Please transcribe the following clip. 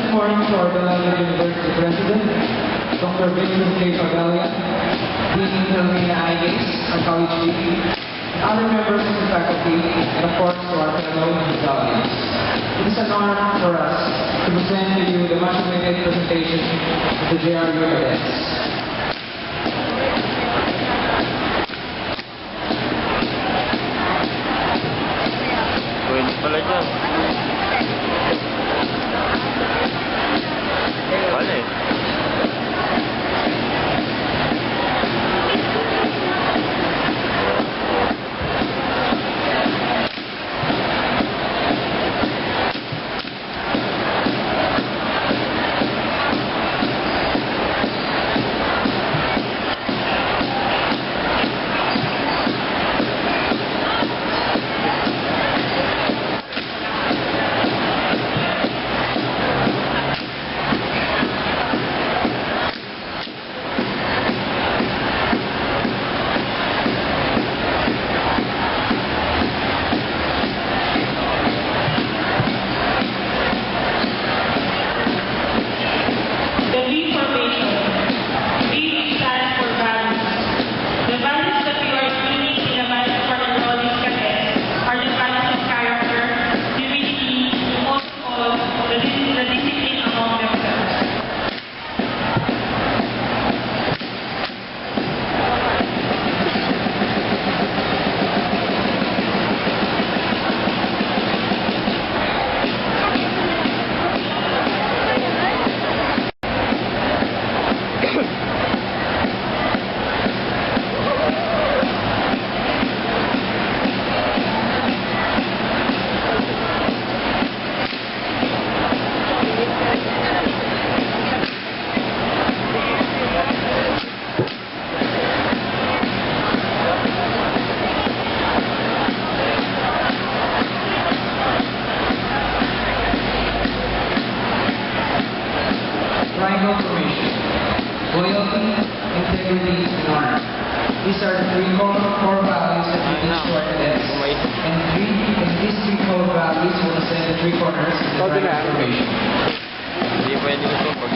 this morning to our beloved University President, Dr. Vincent K. Pagalia, Dean Helmina Aigis, our College Dean, other members of the faculty, and of course to our fellow audience. It is an honor for us to present to you the much awaited presentation of the JRU cadets. Pala dyan. Pala eh. Triangle formation, loyalty, integrity, and honor. These are the three core values that we teach to our cadets. And these three core values will ascend the three corners of the triangle formation. Hindi pwede ko ito pag